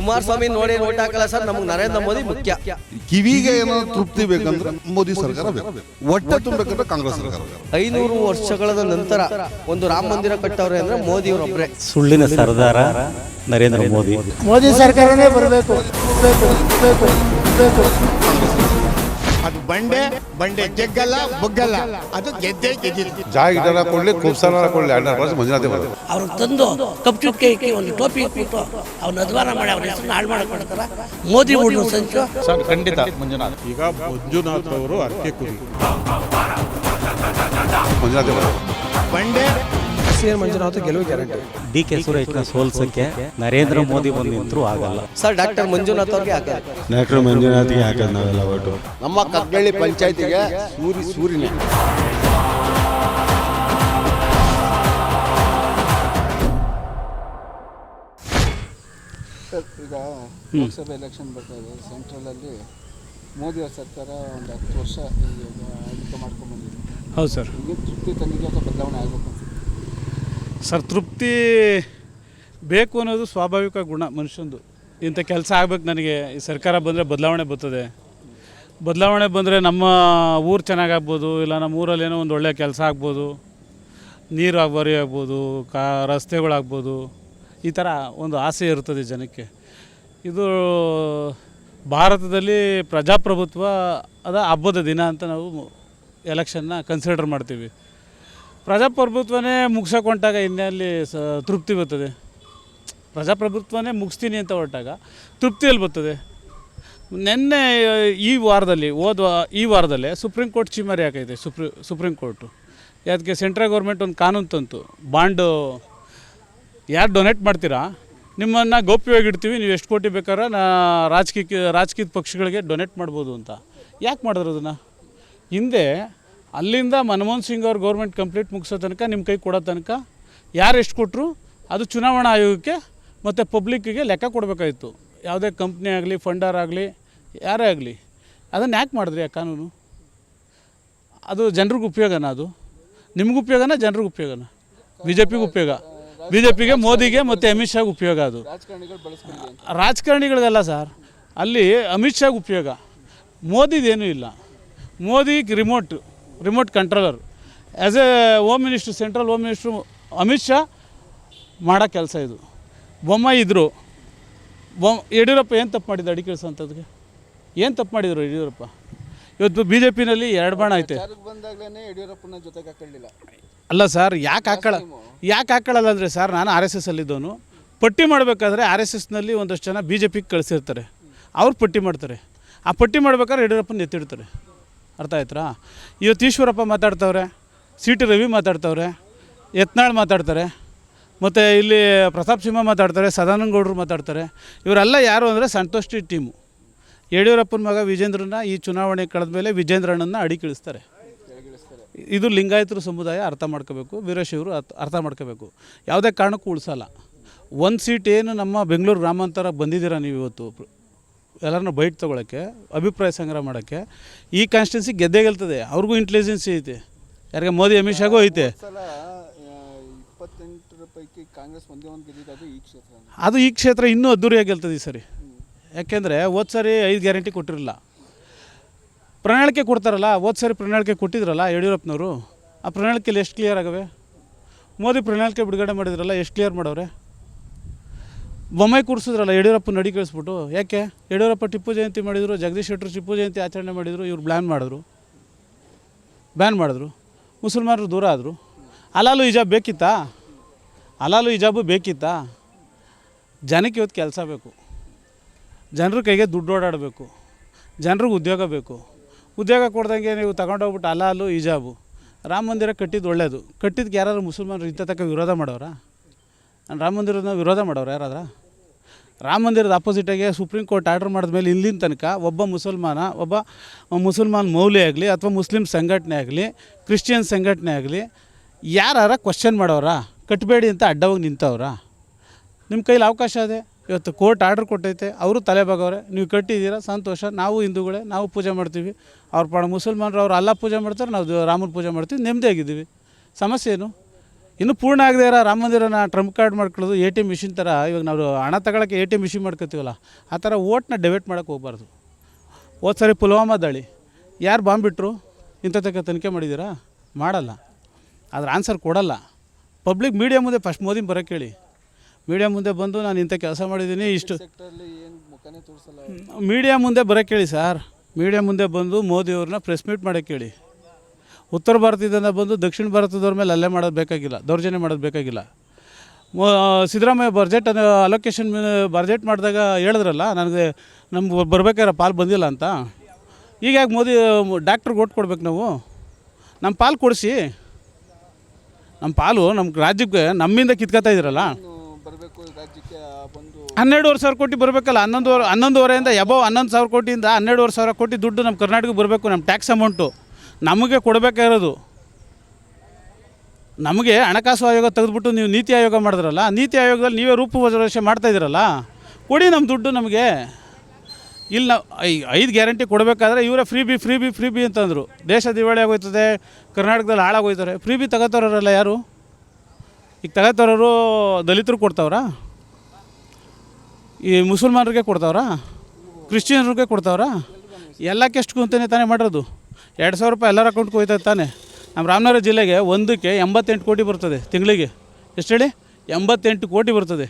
ಕುಮಾರಸ್ವಾಮಿ ನೋಡಿ ಓಟ್ ಹಾಕಲ್ಲ ಸರ್, ನಮಗೆ ನರೇಂದ್ರ ಮೋದಿ ಮುಖ್ಯ. ಕಿವಿಗೆ ಏನೋ ತೃಪ್ತಿ ಬೇಕಂದ್ರೆ ಮೋದಿ ಸರ್ಕಾರ ಬೇಕು, ಹೊಟ್ಟೆ ತುಂಬಬೇಕಂದ್ರೆ ಕಾಂಗ್ರೆಸ್ ಸರ್ಕಾರ. 500 ವರ್ಷಗಳ ನಂತರ ಒಂದು ರಾಮ ಮಂದಿರ ಕಟ್ಟವ್ರೆ ಅಂದ್ರೆ ಮೋದಿ ಅವರೊಬ್ಬರೇ. ಸುಳ್ಳಿನ ಸರ್ದಾರ ನರೇಂದ್ರ ಮೋದಿ. ಮೋದಿ ಸರ್ಕಾರನೇ ಬರಬೇಕು. ಅದು ಬಂಡೆ ಜಗ್ಗಲ್ಲ ಬಗ್ಗಲ್ಲ, ಅದು ಗೆದ್ದೇ ಗೆದ್ದಿದ್ದು. ಜಾಗ ಜನ ಕೊಡ್ಲಿ, ಕುಬ್ಸಾನ ಕೊಡ್ಲಿ, ಮಂಜುನಾಥೆ ಬರೋದು. ಅವ್ರು ತಂದು ಕಪ್ ಚುಕ್ಕೆ ಇಕ್ಕಿ ಒಂದು ಟೋಪಿ ಇಟ್ಬಿಟ್ಟು ಅವ್ನ ಅಧ್ವಾನ ಮಾಡಿ ಅವ್ರ ಹೆಸರನ್ನ ಹಾಳು ಮಾಡ್ಕೊಳ್ತಾರ. ಮೋದಿ ಊಟ ಸಂಚು ಸರ್ ಖಂಡಿತ ಮಂಜುನಾಥ್. ಈಗ ಮಂಜುನಾಥ್ ಅವರು ಅರ್ಕೆ ಕುರಿ ಮಂಜುನಾಥೆ ಬರೋದು. ಬಂಡೆ ಮಂಜುನಾಥ್ ಗೆಲುವು ಗ್ಯಾರಂಟಿ. ಡಿ.ಕೆ. ಸುರೇಶ್ನ ಸೋಲ್ಸಕ್ಕೆ ನರೇಂದ್ರ ಮೋದಿ ಬಂದು ನಿಂತರೂ ಆಗಲ್ಲ ಸರ್. ಡಾಕ್ಟರ್ ಮಂಜುನಾಥ್ ಅವ್ರಿಗೆ ಹಾಕ. ಡಾಕ್ಟರ್ ಮಂಜುನಾಥ್ಗೆ ಹಾಕೋದು ನಾವೆಲ್ಲ ಓಟು. ನಮ್ಮ ಕಗ್ಗಳ್ಳಿ ಪಂಚಾಯತಿಗೆ ಸೂರಿನೇ. ಈಗ ಲೋಕಸಭೆ ಎಲೆಕ್ಷನ್ ಬರ್ತಾ ಇದೆ. ಸೆಂಟ್ರಲಲ್ಲಿ ಮೋದಿ ಅವ್ರ ಸರ್ಕಾರ ಒಂದು 10 ವರ್ಷ ಆಳ್ವಿಕೆ ಮಾಡ್ಕೊಂಡು ಬಂದಿದೆ. ಹೌದು ಸರ್. ಈಗ ತೃಪ್ತಿ ತಂದಿಗೆ ಅಥವಾ ಬದಲಾವಣೆ ಆಗಬೇಕು ಸರ್. ತೃಪ್ತಿ ಬೇಕು ಅನ್ನೋದು ಸ್ವಾಭಾವಿಕ ಗುಣ ಮನುಷ್ಯಂದು. ಇಂಥ ಕೆಲಸ ಆಗ್ಬೇಕು, ನನಗೆ ಈ ಸರ್ಕಾರ ಬಂದರೆ ಬದಲಾವಣೆ ಬರ್ತದೆ. ಬದಲಾವಣೆ ಬಂದರೆ ನಮ್ಮ ಊರು ಚೆನ್ನಾಗಾಗ್ಬೋದು, ಇಲ್ಲ ನಮ್ಮ ಊರಲ್ಲಿ ಏನೋ ಒಂದು ಒಳ್ಳೆಯ ಕೆಲಸ ಆಗ್ಬೋದು, ನೀರು ಬರಿ ಆಗ್ಬೋದು, ರಸ್ತೆಗಳಾಗ್ಬೋದು. ಈ ಥರ ಒಂದು ಆಸೆ ಇರ್ತದೆ ಜನಕ್ಕೆ. ಇದು ಭಾರತದಲ್ಲಿ ಪ್ರಜಾಪ್ರಭುತ್ವ ಹಬ್ಬದ ದಿನ ಅಂತ ನಾವು ಎಲೆಕ್ಷನ್ನ ಕನ್ಸಿಡರ್ ಮಾಡ್ತೀವಿ. ಪ್ರಜಾಪ್ರಭುತ್ವನೇ ಮುಗಿಸೋಕೊಂಟಾಗ ಇನ್ನೆಲ್ಲಿ ತೃಪ್ತಿ ಬರ್ತದೆ? ಪ್ರಜಾಪ್ರಭುತ್ವನೇ ಮುಗಿಸ್ತೀನಿ ಅಂತ ಹೊರಟಾಗ ತೃಪ್ತಿಯಲ್ಲಿ ಬರ್ತದೆ. ನಿನ್ನೆ ಈ ವಾರದಲ್ಲೇ ಸುಪ್ರೀಂ ಕೋರ್ಟ್ ಚೀಮಾರಿ ಹಾಕೈತೆ. ಸುಪ್ರೀಂ ಕೋರ್ಟು ಅದಕ್ಕೆ ಸೆಂಟ್ರಲ್ ಗೌರ್ಮೆಂಟ್ ಒಂದು ಕಾನೂನು ತಂತು. ಬಾಂಡು ಯಾರು ಡೊನೇಟ್ ಮಾಡ್ತೀರಾ ನಿಮ್ಮನ್ನು ಗೌಪ್ಯವಾಗಿ ಇಡ್ತೀವಿ, ನೀವು ಎಷ್ಟು ಕೋಟಿ ಬೇಕಾದ್ರೆ ರಾಜಕೀಯ ಪಕ್ಷಗಳಿಗೆ ಡೊನೇಟ್ ಮಾಡ್ಬೋದು ಅಂತ. ಯಾಕೆ ಮಾಡಿದ್ರು ಅದನ್ನು? ಹಿಂದೆ ಅಲ್ಲಿಂದ ಮನಮೋಹನ್ ಸಿಂಗ್ ಅವ್ರ ಗೌರ್ಮೆಂಟ್ ಕಂಪ್ಲೀಟ್ ಮುಗಿಸೋ ತನಕ ನಿಮ್ಮ ಕೈ ಕೊಡೋ ತನಕ ಯಾರು ಎಷ್ಟು ಕೊಟ್ಟರು ಅದು ಚುನಾವಣಾ ಆಯೋಗಕ್ಕೆ ಮತ್ತು ಪಬ್ಲಿಕ್ಕಿಗೆ ಲೆಕ್ಕ ಕೊಡಬೇಕಾಗಿತ್ತು. ಯಾವುದೇ ಕಂಪ್ನಿ ಆಗಲಿ, ಫಂಡರ್ ಆಗಲಿ, ಯಾರೇ ಆಗಲಿ. ಅದನ್ನು ಯಾಕೆ ಮಾಡಿದ್ರಿ ಆ ಕಾನೂನು? ಅದು ಜನರಿಗೆ ಉಪಯೋಗನ? ಅದು ನಿಮ್ಗೆ ಉಪಯೋಗನ, ಜನರಿಗೆ ಉಪಯೋಗನ? ಬಿ ಜೆ ಪಿಗೆ ಉಪಯೋಗ. ಬಿ ಜೆ ಪಿಗೆ, ಮೋದಿಗೆ ಮತ್ತು ಅಮಿತ್ ಶಾಗೆ ಉಪಯೋಗ. ಅದು ರಾಜಕಾರಣಿಗಳಿಗಲ್ಲ ಸರ್, ಅಲ್ಲಿ ಅಮಿತ್ ಶಾಗೆ ಉಪಯೋಗ. ಮೋದಿದೇನೂ ಇಲ್ಲ. Modi remote controller. As A home minister, central home minister Amit Shah ಮಾಡೋ ಕೆಲಸ ಇದು. ಬೊಮ್ಮಾಯಿ ಇದ್ದರು. ಯಡಿಯೂರಪ್ಪ ಏನು ತಪ್ಪು ಮಾಡಿದ್ದು ಅಡಿ ಕೆಲಸಂಥದ್ಗೆ? ಏನು ತಪ್ಪು ಮಾಡಿದರು ಯಡಿಯೂರಪ್ಪ? ಇವತ್ತು ಬಿ ಜೆ ಪಿನಲ್ಲಿ 2 ಬಾಣ ಐತೆ. ಯಡಿಯೂರಪ್ಪನ ಜೊತೆಗೆ ಹಾಕೊಳ್ಳಿಲ್ಲ ಅಲ್ಲ ಸರ್. ಯಾಕೆ ಹಾಕೊಳ್ಳಲ್ಲ ಅಂದರೆ ಸರ್, ನಾನು RSS ಅಲ್ಲಿದ್ದವನು. ಪಟ್ಟಿ ಮಾಡಬೇಕಾದ್ರೆ RSSನಲ್ಲಿ ಒಂದಷ್ಟು ಜನ ಬಿ ಜೆ ಪಿಗೆ ಕಳಿಸಿರ್ತಾರೆ. ಅವ್ರು ಪಟ್ಟಿ ಮಾಡ್ತಾರೆ. ಆ ಪಟ್ಟಿ ಮಾಡ್ಬೇಕಾದ್ರೆ ಯಡಿಯೂರಪ್ಪನ ಎತ್ತಿಡ್ತಾರೆ. ಅರ್ಥ ಆಯ್ತಾ? ಇವತ್ತು ಈಶ್ವರಪ್ಪ ಮಾತಾಡ್ತವ್ರೆ, ಸಿ.ಟಿ. ರವಿ ಮಾತಾಡ್ತವ್ರೆ, ಯತ್ನಾಳ್ ಮಾತಾಡ್ತಾರೆ, ಮತ್ತು ಇಲ್ಲಿ ಪ್ರತಾಪ್ ಸಿಂಹ ಮಾತಾಡ್ತಾರೆ, ಸದಾನಂದ ಗೌಡರು ಮಾತಾಡ್ತಾರೆ. ಇವರೆಲ್ಲ ಯಾರು ಅಂದರೆ ಸಂತೋಷಿ ಟೀಮು. ಯಡಿಯೂರಪ್ಪನ ಮಗ ವಿಜೇಂದ್ರನ ಈ ಚುನಾವಣೆ ಕಳೆದ ಮೇಲೆ ವಿಜೇಂದ್ರಣ್ಣನ ಅಡಿಗಿಳಿಸ್ತಾರೆ. ಇದು ಲಿಂಗಾಯತರು ಸಮುದಾಯ ಅರ್ಥ ಮಾಡ್ಕೋಬೇಕು, ವೀರಶೈವರು ಅರ್ಥ ಮಾಡ್ಕೋಬೇಕು. ಯಾವುದೇ ಕಾರಣಕ್ಕೂ ಉಳಿಸಲ್ಲ. 1 ಸೀಟ್ ಏನು ನಮ್ಮ ಬೆಂಗಳೂರು ಗ್ರಾಮಾಂತರ ಬಂದಿದ್ದೀರಾ ನೀವು ಇವತ್ತು ಎಲ್ಲರನ್ನೂ ಬೈಟ್ ತೊಗೊಳಕ್ಕೆ, ಅಭಿಪ್ರಾಯ ಸಂಗ್ರಹ ಮಾಡೋಕ್ಕೆ. ಈ ಕಾನ್ಸ್ಟಿಟ್ಯೂನ್ಸಿ ಗೆದ್ದೇ ಗೆಲ್ತದೆ. ಅವ್ರಿಗೂ ಇಂಟೆಲಿಜೆನ್ಸಿ ಐತೆ. ಯಾರಿಗೆ? ಮೋದಿ ಅಮಿತ್ ಶಾಗೂ ಐತೆ. 28 ಪೈಕಿ ಕಾಂಗ್ರೆಸ್ ಒಂದೇ ಒಂದು ಗೆದ್ದಿದ್ದು, ಅದು ಈ ಕ್ಷೇತ್ರ ಇನ್ನೂ ಅದ್ದೂರಿಯಾಗಿ ಗೆಲ್ತದೆ ಈ ಸರಿ. ಯಾಕೆಂದರೆ ಹೋದ ಸರಿ 5 ಗ್ಯಾರಂಟಿ ಕೊಟ್ಟಿರಲಿಲ್ಲ. ಪ್ರಣಾಳಿಕೆ ಕೊಡ್ತಾರಲ್ಲ, ಹೋದ ಸರಿ ಪ್ರಣಾಳಿಕೆ ಕೊಟ್ಟಿದ್ರಲ್ಲ ಯಡಿಯೂರಪ್ಪನವರು. ಆ ಪ್ರಣಾಳಿಕೆಯಲ್ಲಿ ಎಷ್ಟು ಕ್ಲಿಯರ್ ಆಗವೆ? ಮೋದಿ ಪ್ರಣಾಳಿಕೆ ಬಿಡುಗಡೆ ಮಾಡಿದ್ರಲ್ಲ, ಎಷ್ಟು ಕ್ಲಿಯರ್ ಮಾಡವ್ರೆ? ಬೊಮ್ಮಾಯಿ ಕೂರಿಸಿದ್ರಲ್ಲ ಯಡಿಯೂರಪ್ಪನ ಅಡಿ ಕಳಿಸ್ಬಿಟ್ಟು. ಯಾಕೆ? ಯಡಿಯೂರಪ್ಪ ಟಿಪ್ಪು ಜಯಂತಿ ಮಾಡಿದರು, ಜಗದೀಶ್ ಶೆಟ್ಟರು ಟಿಪ್ಪು ಜಯಂತಿ ಆಚರಣೆ ಮಾಡಿದರು, ಇವ್ರು ಬ್ಯಾನ್ ಮಾಡಿದ್ರು. ಮುಸಲ್ಮಾನರು ದೂರ ಆದರು. ಹಲಾಲು ಹಿಜಾಬು ಬೇಕಿತ್ತಾ? ಜನಕ್ಕೆ ಇವತ್ತು ಕೆಲಸ ಬೇಕು. ಜನರ ಕೈಗೆ ದುಡ್ಡು ಓಡಾಡಬೇಕು. ಜನರಿಗೆ ಉದ್ಯೋಗ ಬೇಕು. ಉದ್ಯೋಗ ಕೊಡ್ದಂಗೆ ನೀವು ತಗೊಂಡೋಗ್ಬಿಟ್ಟು ಹಲಾಲು ಹಿಜಾಬು. ರಾಮ ಮಂದಿರ ಕಟ್ಟಿದ್ದು ಒಳ್ಳೆಯದು. ಕಟ್ಟಿದ್ದಕ್ಕೆ ಯಾರಾದ್ರು ಮುಸಲ್ಮಾನರು ಇಂಥ ತಕ್ಕ ವಿರೋಧ ಮಾಡೋರಾ? ರಾಮ ಮಂದಿರದ ವಿರೋಧ ಮಾಡೋರು ಯಾರಾದ್ರ? ರಾಮ ಮಂದಿರದ ಆಪೋಸಿಟಾಗಿ ಸುಪ್ರೀಂ ಕೋರ್ಟ್ ಆರ್ಡರ್ ಮಾಡಿದ್ಮೇಲೆ ಇಲ್ಲಿನ ತನಕ ಒಬ್ಬ ಮುಸಲ್ಮಾನ್ ಮೌಲ್ಯ ಆಗಲಿ, ಅಥವಾ ಮುಸ್ಲಿಂ ಸಂಘಟನೆ ಆಗಲಿ, ಕ್ರಿಶ್ಚಿಯನ್ ಸಂಘಟನೆ ಆಗಲಿ, ಯಾರ ಕ್ವಶನ್ ಮಾಡೋರಾ? ಕಟ್ಟಬೇಡಿ ಅಂತ ಅಡ್ಡವಾಗಿ ನಿಂತವ್ರ? ನಿಮ್ಮ ಕೈಲಿ ಅವಕಾಶ ಇದೆ. ಇವತ್ತು ಕೋರ್ಟ್ ಆರ್ಡ್ರ್ ಕೊಟ್ಟೈತೆ, ಅವರು ತಲೆ ಬಾಗವ್ರೆ. ನೀವು ಕಟ್ಟಿದ್ದೀರಾ, ಸಂತೋಷ. ನಾವು ಹಿಂದೂಗಳೇ, ನಾವು ಪೂಜೆ ಮಾಡ್ತೀವಿ. ಮುಸಲ್ಮಾನರು ಅವ್ರು ಅಲ್ಲ ಪೂಜೆ ಮಾಡ್ತಾರೆ, ನಾವು ರಾಮನ ಪೂಜೆ ಮಾಡ್ತೀವಿ, ನೆಮ್ಮದಿ ಆಗಿದ್ದೀವಿ. ಸಮಸ್ಯೆ ಏನು? ಇನ್ನು ಪೂರ್ಣ ಆಗದೆ ಇರೋ ರಾಮ ಮಂದಿರನ ಟ್ರಂಪ್ ಕಾರ್ಡ್ ಮಾಡ್ಕೊಳ್ಳೋದು ATM ಮಿಷಿನ್ ಥರ. ಇವಾಗ ನಾವು ಹಣ ತಗೊಳ್ಳೋಕ್ಕೆ ATM ಮಿಷಿನ್ ಮಾಡ್ಕೊತೀವಲ್ಲ, ಆ ಥರ ಓಟ್ನ ಡೆವೈಟ್ ಮಾಡೋಕ್ಕೆ ಹೋಗ್ಬಾರ್ದು. ಹೋದ ಸರಿ ಪುಲ್ವಾಮಾ ದಾಳಿ ಯಾರು ಬಾಂಬ್ ಬಿಟ್ಟರು? ಇಂಥ ತನಿಖೆ ಮಾಡಿದ್ದೀರಾ? ಮಾಡಲ್ಲ. ಅದ್ರ ಆನ್ಸರ್ ಕೊಡಲ್ಲ. ಪಬ್ಲಿಕ್ ಮೀಡಿಯಾ ಮುಂದೆ ಫಸ್ಟ್ ಮೋದಿನ ಬರೋಕ್ಕೆ ಹೇಳಿ. ಮೀಡಿಯಾ ಮುಂದೆ ಬಂದು ನಾನು ಇಂಥ ಕೆಲಸ ಮಾಡಿದ್ದೀನಿ ಇಷ್ಟು ಸೆಕ್ಟ್ರಲ್ಲಿ ಏನು ಮುಖನೇ ತೋರಿಸಲ್ಲ. ಮೀಡಿಯಾ ಮುಂದೆ ಬರೋಕ್ಕೆ ಹೇಳಿ ಸರ್. ಮೀಡಿಯಾ ಮುಂದೆ ಬಂದು ಮೋದಿಯವ್ರನ್ನ ಪ್ರೆಸ್ ಮೀಟ್ ಮಾಡೋಕ್ಕೆ ಹೇಳಿ. ಉತ್ತರ ಭಾರತದಿಂದ ಬಂದು ದಕ್ಷಿಣ ಭಾರತದವ್ರ ಮೇಲೆ ಅಲ್ಲೇ ಮಾಡೋದು ಬೇಕಾಗಿಲ್ಲ, ದೌರ್ಜನ್ಯ ಮಾಡೋದು ಬೇಕಾಗಿಲ್ಲ. ಸಿದ್ದರಾಮಯ್ಯ ಅಲೋಕೇಶನ್ ಬಜೆಟ್ ಮಾಡಿದಾಗ ಹೇಳಿದ್ರಲ್ಲ, ನನಗೆ ನಮ್ಗೆ ಬರಬೇಕಾದ್ರೆ ಪಾಲು ಬಂದಿಲ್ಲ ಅಂತ. ಈಗ ಯಾಕೆ ಮೋದಿ ಡಾಕ್ಟ್ರಿಗೆ ಓಟ್ ಕೊಡ್ಬೇಕು ನಾವು? ನಮ್ಮ ಪಾಲು ಕೊಡಿಸಿ. ನಮ್ಮ ಪಾಲು ನಮ್ಮ ರಾಜ್ಯಕ್ಕೆ ನಮ್ಮಿಂದ ಕಿತ್ಕೊತಾ ಇದ್ದೀರಲ್ಲ. ಬರಬೇಕು ರಾಜ್ಯಕ್ಕೆ ಬಂದು 12,000 ಕೋಟಿ ಬರಬೇಕಲ್ಲ. 11,500 ಎಬೋ 11,000 ಕೋಟಿಯಿಂದ 12,500 ಕೋಟಿ ದುಡ್ಡು ನಮ್ಮ ಕರ್ನಾಟಕಕ್ಕೆ ಬರಬೇಕು. ನಮ್ಮ ಟ್ಯಾಕ್ಸ್ ಅಮೌಂಟು ನಮಗೆ ಕೊಡಬೇಕಾಗಿರೋದು. ನಮಗೆ ಹಣಕಾಸು ಆಯೋಗ ತೆಗೆದುಬಿಟ್ಟು ನೀವು ನೀತಿ ಆಯೋಗ ಮಾಡಿದ್ರಲ್ಲ, ನೀತಿ ಆಯೋಗದಲ್ಲಿ ನೀವೇ ರೂಪುರೇಷೆ ಮಾಡ್ತಾಯಿದ್ದೀರಲ್ಲ, ಕೊಡಿ ನಮ್ಮ ದುಡ್ಡು ನಮಗೆ. ಇಲ್ಲಿ ನಾವು 5 ಗ್ಯಾರಂಟಿ ಕೊಡಬೇಕಾದ್ರೆ ಇವರೇ ಫ್ರೀ ಬಿ ಅಂತಂದರು. ದೇಶ ದಿವಾಳಿ ಆಗೋಯ್ತದೆ, ಕರ್ನಾಟಕದಲ್ಲಿ ಹಾಳಾಗೋಯ್ತಾರೆ. ಫ್ರೀ ಬಿ ತಗೋತಾರಲ್ಲ ಯಾರು? ಈಗ ತಗೋತಾರೋರು ದಲಿತರು ಕೊಡ್ತಾವ್ರಾ? ಈ ಮುಸಲ್ಮಾನರಿಗೆ ಕೊಡ್ತಾವ್ರಾ? ಕ್ರಿಶ್ಚಿಯನ್ರಿಗೆ ಕೊಡ್ತಾವ್ರಾ? ಎಲ್ಲಕ್ಕೆ ಎಷ್ಟು ಅಂತಾನೆ ತಾನೇ ಮಾಡಿರೋದು. 2,000 ರೂಪಾಯಿ ಎಲ್ಲರ ಅಕೌಂಟ್ಗೆ ಹೋಯ್ತದೆ ತಾನೆ. ನಮ್ಮ ರಾಮನಗರ ಜಿಲ್ಲೆಗೆ ಒಂದಕ್ಕೆ 88 ಕೋಟಿ ಬರ್ತದೆ ತಿಂಗಳಿಗೆ. ಎಷ್ಟು ಹೇಳಿ? 88 ಕೋಟಿ ಬರ್ತದೆ.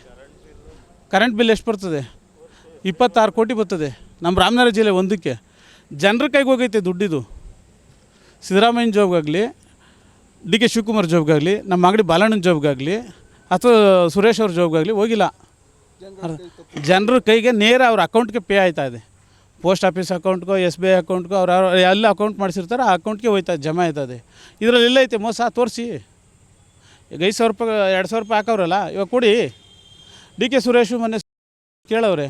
ಕರೆಂಟ್ ಬಿಲ್ ಎಷ್ಟು ಬರ್ತದೆ? 26 ಕೋಟಿ ಬರ್ತದೆ ನಮ್ಮ ರಾಮನಗರ ಜಿಲ್ಲೆ ಒಂದಕ್ಕೆ. ಜನರ ಕೈಗೆ ಹೋಗೈತೆ ದುಡ್ಡಿದು. ಸಿದ್ದರಾಮಯ್ಯನ ಜಾಬ್ಗಾಗಲಿ, DK ಶಿವಕುಮಾರ್ ಜಾಬ್ಗಾಗಲಿ, ನಮ್ಮ ಅಂಗಡಿ ಬಾಲಣ್ಣನ ಜಾಬ್ಗಾಗಲಿ, ಅಥವಾ ಸುರೇಶ್ ಅವ್ರ ಜಾಬ್ಗಾಗಲಿ ಹೋಗಿಲ್ಲ. ಜನರ ಕೈಗೆ ನೇರ ಅವ್ರ ಅಕೌಂಟ್ಗೆ ಪೇ ಆಯ್ತಾ ಇದೆ. ಪೋಸ್ಟ್ ಆಫೀಸ್ ಅಕೌಂಟ್ಗೋ, SBI ಅಕೌಂಟ್ಗೋ, ಅವ್ರು ಎಲ್ಲ ಅಕೌಂಟ್ ಮಾಡಿಸಿರ್ತಾರೆ, ಆ ಅಕೌಂಟ್ಗೆ ಹೋಯ್ತಾ ಜಮಾ ಆಯ್ತದೆ. ಇದರಲ್ಲಿ ಎಲ್ಲೈತೆ ಮೋಸ? ತೋರಿಸಿ. ಈಗ 5,000 ರೂಪಾಯಿ 2,000 ರೂಪಾಯಿ ಹಾಕವ್ರಲ್ಲ, ಇವಾಗ ಕೊಡಿ. DK ಸುರೇಶು ಮೊನ್ನೆ ಕೇಳವ್ರೆ,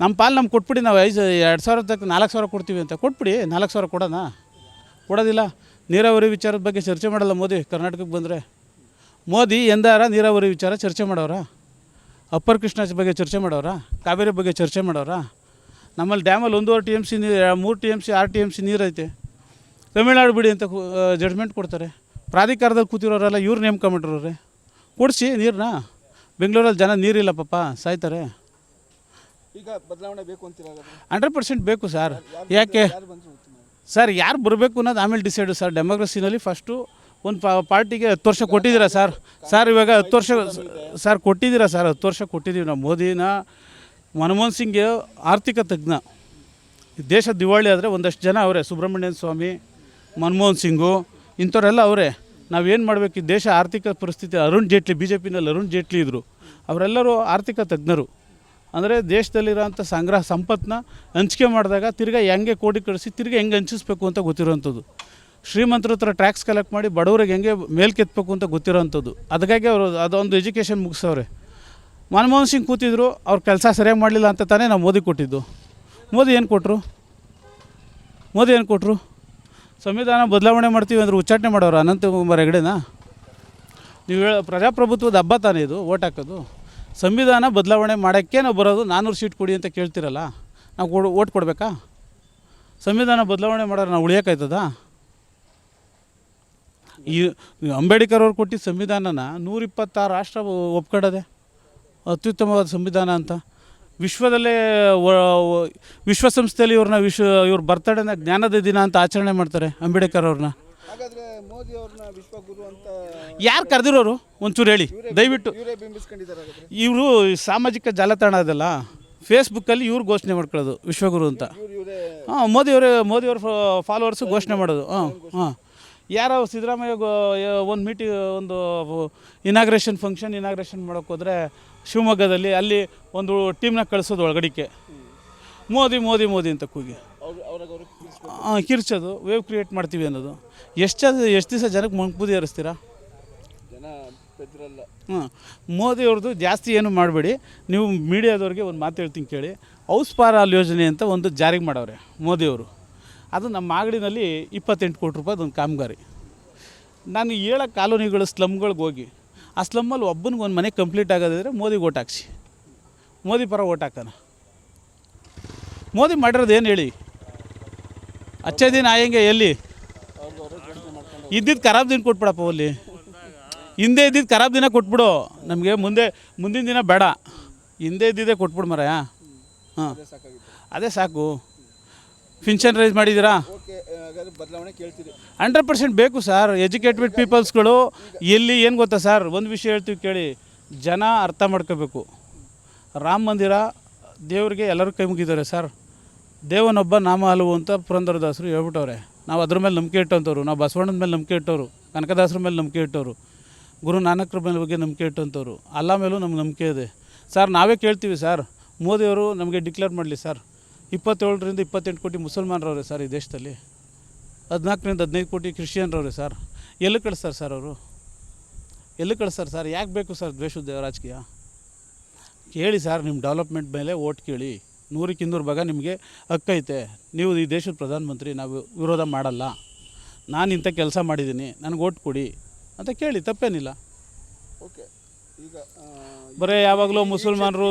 ನಮ್ಮ ಪಾಲು ನಮ್ಗೆ ಕೊಟ್ಬಿಡಿ, ನಾವು 2,000 ತಕ್ಕ 4,000 ಕೊಡ್ತೀವಿ ಅಂತ. ಕೊಟ್ಬಿಡಿ, 4,000 ಕೊಡೋಣ? ಕೊಡೋದಿಲ್ಲ. ನೀರಾವರಿ ವಿಚಾರದ ಬಗ್ಗೆ ಚರ್ಚೆ ಮಾಡಲ್ಲ ಮೋದಿ. ಕರ್ನಾಟಕಕ್ಕೆ ಬಂದರೆ ಮೋದಿ ಎಂದಾರ ನೀರಾವರಿ ವಿಚಾರ ಚರ್ಚೆ ಮಾಡೋರ? ಅಪ್ಪರ್ ಕೃಷ್ಣ ಬಗ್ಗೆ ಚರ್ಚೆ ಮಾಡೋರ? ಕಾವೇರಿ ಬಗ್ಗೆ ಚರ್ಚೆ ಮಾಡೋರ? ನಮ್ಮಲ್ಲಿ ಡ್ಯಾಮಲ್ಲಿ 1.5 TMC ನೀರು, 3 TMC 6 TMC ನೀರೈತೆ. ತಮಿಳ್ನಾಡು ಬಿಡಿ ಅಂತ ಜಡ್ಜ್ಮೆಂಟ್ ಕೊಡ್ತಾರೆ. ಪ್ರಾಧಿಕಾರದಲ್ಲಿ ಕೂತಿರೋರೆಲ್ಲ ಇವ್ರು ನೇಮಕೊಂಬಿಟ್ರವ್ರೆ. ಕೊಡಿಸಿ ನೀರನ್ನ. ಬೆಂಗಳೂರಲ್ಲಿ ಜನ ನೀರಿಲ್ಲ ಪಾಪ, ಸಾಯ್ತಾರೆ. ಈಗ ಬದಲಾವಣೆ ಬೇಕು ಅಂತೀರಾ? 100% ಬೇಕು ಸರ್. ಯಾಕೆ ಸರ್? ಯಾರು ಬರಬೇಕು ಅನ್ನೋದು ಆಮೇಲೆ ಡಿಸೈಡು ಸರ್. ಡೆಮೋಕ್ರಸಿನಲ್ಲಿ ಫಸ್ಟು ಒಂದು ಪಾರ್ಟಿಗೆ 10 ವರ್ಷ ಕೊಟ್ಟಿದ್ದೀರಾ ಸರ್. ಇವಾಗ 10 ವರ್ಷ ಸರ್ ಕೊಟ್ಟಿದ್ದೀರಾ ಸರ್. 10 ವರ್ಷ ಕೊಟ್ಟಿದ್ದೀವಿ ನಾವು. ಮೋದಿನ, ಮನಮೋಹನ್ ಸಿಂಗ್ ಆರ್ಥಿಕ ತಜ್ಞ. ದೇಶ ದಿವಾಳಿ ಆದರೆ ಒಂದಷ್ಟು ಜನ ಅವರೇ. ಸುಬ್ರಹ್ಮಣ್ಯನ್ ಸ್ವಾಮಿ, ಮನಮೋಹನ್ ಸಿಂಗು, ಇಂಥವರೆಲ್ಲ ಅವರೇ. ನಾವೇನು ಮಾಡಬೇಕು? ದೇಶ ಆರ್ಥಿಕ ಪರಿಸ್ಥಿತಿ, ಅರುಣ್ ಜೇಟ್ಲಿ, BJPನಲ್ಲಿ ಅರುಣ್ ಜೇಟ್ಲಿ ಇದ್ದರು, ಅವರೆಲ್ಲರೂ ಆರ್ಥಿಕ ತಜ್ಞರು. ಅಂದರೆ ದೇಶದಲ್ಲಿರೋಂಥ ಸಂಪತ್ತನ್ನ ಹಂಚಿಕೆ ಮಾಡಿದಾಗ ತಿರ್ಗಿ ಹೆಂಗೆ ಕೋಡಿ ಕಳಿಸಿ ತಿರ್ಗಿ ಹೆಂಗೆ ಹಂಚಿಸ್ಬೇಕು ಅಂತ ಗೊತ್ತಿರೋವಂಥದ್ದು. ಶ್ರೀಮಂತರ ಹತ್ರ ಟ್ಯಾಕ್ಸ್ ಕಲೆಕ್ಟ್ ಮಾಡಿ ಬಡವರಿಗೆ ಹೆಂಗೆ ಮೇಲ್ಕೆತ್ತಬೇಕು ಅಂತ ಗೊತ್ತಿರೋವಂಥದ್ದು. ಅದಕ್ಕಾಗಿ ಅವರು ಅದೊಂದು ಎಜುಕೇಷನ್ ಮುಗಿಸವ್ರೆ. ಮನಮೋಹನ್ ಸಿಂಗ್ ಕೂತಿದ್ರು, ಅವ್ರ ಕೆಲಸ ಸರಿಯಾಗಿ ಮಾಡಲಿಲ್ಲ ಅಂತ ತಾನೇ ನಾವು ಮೋದಿ ಕೊಟ್ಟಿದ್ದು. ಮೋದಿ ಏನು ಕೊಟ್ಟರು? ಸಂವಿಧಾನ ಬದಲಾವಣೆ ಮಾಡ್ತೀವಿ ಅಂದ್ರೆ ಉಚ್ಚಾಟನೆ ಮಾಡೋರು ಅನಂತಕುಮಾರ್ ಹೆಗಡೆನಾ? ನೀವು ಪ್ರಜಾಪ್ರಭುತ್ವದ ಹಬ್ಬ ತಾನೇ ಇದು, ಓಟ್ ಹಾಕೋದು. ಸಂವಿಧಾನ ಬದಲಾವಣೆ ಮಾಡೋಕ್ಕೆ ನಾವು ಬರೋದು. 400 ಸೀಟ್ ಕೊಡಿ ಅಂತ ಕೇಳ್ತಿರಲ್ಲ, ನಾವು ಓಟ್ ಕೊಡಬೇಕಾ? ಸಂವಿಧಾನ ಬದಲಾವಣೆ ಮಾಡೋರು ನಾವು ಉಳಿಯೋಕ್ಕಾಯ್ತದ? ಈ ಅಂಬೇಡ್ಕರ್ ಅವ್ರು ಕೊಟ್ಟಿದ್ದ ಸಂವಿಧಾನನ 126 ರಾಷ್ಟ್ರ ಒಪ್ಕೊಳ್ಳೋದೆ ಅತ್ಯುತ್ತಮವಾದ ಸಂವಿಧಾನ ಅಂತ. ವಿಶ್ವದಲ್ಲೇ ವಿಶ್ವಸಂಸ್ಥೆಯಲ್ಲಿ ಇವ್ರ ಬರ್ತಡೇನ ಜ್ಞಾನದ ದಿನ ಅಂತ ಆಚರಣೆ ಮಾಡ್ತಾರೆ ಅಂಬೇಡ್ಕರ್ ಅವ್ರನ್ನ. ಹಾಗಾದ್ರೆ ಮೋದಿ ಅವ್ರನ್ನ ವಿಶ್ವಗುರು ಅಂತ ಯಾರು ಕರೆದಿರೋರು? ಒಂಚೂರು ಹೇಳಿ ದಯವಿಟ್ಟು. ಇವರೇ ಬಿಂಬಿಸ್ಕೊಂಡಿದ್ದಾರೆ. ಇವರು ಸಾಮಾಜಿಕ ಜಾಲತಾಣ ಅದಲ್ಲ, ಫೇಸ್ಬುಕ್ಕಲ್ಲಿ ಇವ್ರು ಘೋಷಣೆ ಮಾಡ್ಕೊಳ್ಳೋದು ವಿಶ್ವಗುರು ಅಂತ. ಮೋದಿಯವ್ರ ಫಾಲೋವರ್ಸು ಘೋಷಣೆ ಮಾಡೋದು. ಯಾರೋ ಸಿದ್ದರಾಮಯ್ಯ ಒಂದು ಇನಾಗ್ರೇಷನ್ ಮಾಡೋಕ್ಕೆ ಹೋದರೆ ಶಿವಮೊಗ್ಗದಲ್ಲಿ ಅಲ್ಲಿ ಒಂದು ಟೀಮ್ನ ಕಳಿಸೋದು ಒಳಗಡಿಕೆ. ಮೋದಿ ಅಂತ ಕೂಗಿ ಕಿರ್ಚೋದು, ವೇವ್ ಕ್ರಿಯೇಟ್ ಮಾಡ್ತೀವಿ ಅನ್ನೋದು. ಎಷ್ಟು ದಿವಸ ಜನಕ್ಕೆ ಮಂಕ್ಬೂದಿ ಹರಿಸ್ತೀರಾ? ಜನ ಬೆದ್ರಲ್ಲ. ಮೋದಿಯವ್ರದ್ದು ಜಾಸ್ತಿ ಏನು ಮಾಡಬೇಡಿ. ನೀವು ಮೀಡಿಯಾದವ್ರಿಗೆ ಒಂದು ಮಾತು ಹೇಳ್ತೀನಿ ಕೇಳಿ. ಹೌಸ್ ಫಾರ್ ಆಲ್ ಯೋಜನೆ ಅಂತ ಒಂದು ಜಾರಿಗೆ ಮಾಡವ್ರೆ ಮೋದಿಯವರು. ಅದು ನಮ್ಮ ಮಾಗಡಿನಲ್ಲಿ 28 ಕೋಟಿ ರೂಪಾಯಿ ಒಂದು ಕಾಮಗಾರಿ. ನಾನು ಹೇಳೋ ಕಾಲೋನಿಗಳು, ಸ್ಲಮ್ಗಳಿಗೆ ಹೋಗಿ ಆ ಸ್ಲಮ್ಮಲ್ಲಿ ಒಬ್ಬನಿಗೆ ಒಂದು ಮನೆ ಕಂಪ್ಲೀಟ್ ಆಗೋದಿದ್ರೆ ಮೋದಿಗೆ ಓಟ್ ಹಾಕ್ಸಿ. ಮೋದಿ ಪರ ಓಟ್ ಹಾಕೋಣ. ಮೋದಿ ಮಾಡಿರೋದು ಏನು ಹೇಳಿ? ಅಚ್ಚೇ ದಿನ ಆಯಂಗೆ ಎಲ್ಲಿ ಇದ್ದಿದ್ದು ಖರಾಬ್ ದಿನ ಕೊಟ್ಬಿಡಪ್ಪ ಅಲ್ಲಿ. ಹಿಂದೆ ಇದ್ದಿದ್ದು ಖರಾಬ್ ದಿನ ಕೊಟ್ಬಿಡು ನಮಗೆ, ಮುಂದಿನ ದಿನ ಬೇಡ, ಹಿಂದೆ ಇದ್ದಿದ್ದೇ ಕೊಟ್ಬಿಡು ಮರ. ಹಾಂ, ಅದೇ ಸಾಕು. ಪಿನ್ಷನ್ ರೈಸ್ ಮಾಡಿದ್ದೀರಾ? ಓಕೆ, ಹಾಗಾದ್ರೆ ಬದಲಾವಣೆ ಕೇಳ್ತೀರಿ? 100% ಬೇಕು ಸರ್. ಎಜುಕೇಟೆಡ್ ಪೀಪಲ್ಸ್ಗಳು ಎಲ್ಲಿ ಏನು ಗೊತ್ತಾ ಸರ್, ಒಂದು ವಿಷಯ ಹೇಳ್ತೀವಿ ಕೇಳಿ, ಜನ ಅರ್ಥ ಮಾಡ್ಕೋಬೇಕು. ರಾಮ ಮಂದಿರ ದೇವರಿಗೆ ಎಲ್ಲರೂ ಕೈ ಮುಗಿದ್ದಾರೆ ಸರ್. ದೇವನೊಬ್ಬ ನಾಮ ಹಲವು ಅಂತ ಪುರಂದರದಾಸರು ಹೇಳ್ಬಿಟ್ಟವ್ರೆ. ನಾವು ಅದ್ರ ಮೇಲೆ ನಂಬಿಕೆ ಇಟ್ಟಂಥವ್ರು, ನಾವು ಬಸವಣ್ಣನ ಮೇಲೆ ನಂಬಿಕೆ ಇಟ್ಟವರು, ಕನಕದಾಸರ ಮೇಲೆ ನಂಬಿಕೆ ಇಟ್ಟವರು, ಗುರು ನಾನಕರ ಮೇಲೆ ಬಗ್ಗೆ ನಂಬಿಕೆ ಇಟ್ಟಂಥವ್ರು, ಅಲ್ಲ ಮೇಲೂ ನಮ್ಗೆ ನಂಬಿಕೆ ಇದೆ ಸರ್. ನಾವೇ ಕೇಳ್ತೀವಿ ಸರ್, ಮೋದಿಯವರು ನಮಗೆ ಡಿಕ್ಲೇರ್ ಮಾಡಲಿ ಸರ್. 27ರಿಂದ 28 ಕೋಟಿ ಮುಸಲ್ಮಾನರವ್ರೆ ಸರ್ ಈ ದೇಶದಲ್ಲಿ, 14ರಿಂದ 15 ಕೋಟಿ ಕ್ರಿಶ್ಚಿಯನ್ರವ್ರೆ ಸರ್. ಎಲ್ಲಿ ಕಳಿಸ್ತಾರೆ ಸರ್ ಅವರು? ಎಲ್ಲಿ ಕಳಿಸ್ತಾರೆ ಸರ್? ಯಾಕೆ ಬೇಕು ಸರ್ ದ್ವೇಷದ ರಾಜಕೀಯ? ಕೇಳಿ ಸರ್, ನಿಮ್ಮ ಡೆವಲಪ್ಮೆಂಟ್ ಮೇಲೆ ಓಟ್ ಕೇಳಿ. 100ಕ್ಕೆ 200 ಭಾಗ ನಿಮಗೆ ಹಕ್ಕೈತೆ. ನೀವು ಈ ದೇಶದ ಪ್ರಧಾನಮಂತ್ರಿ, ನಾವು ವಿರೋಧ ಮಾಡಲ್ಲ, ನಾನು ಇಂಥ ಕೆಲಸ ಮಾಡಿದ್ದೀನಿ, ನನಗೆ ಓಟ್ ಕೊಡಿ ಅಂತ ಕೇಳಿ, ತಪ್ಪೇನಿಲ್ಲ. ಓಕೆ, ಈಗ ಬರೀ ಯಾವಾಗಲೂ ಮುಸಲ್ಮಾನರು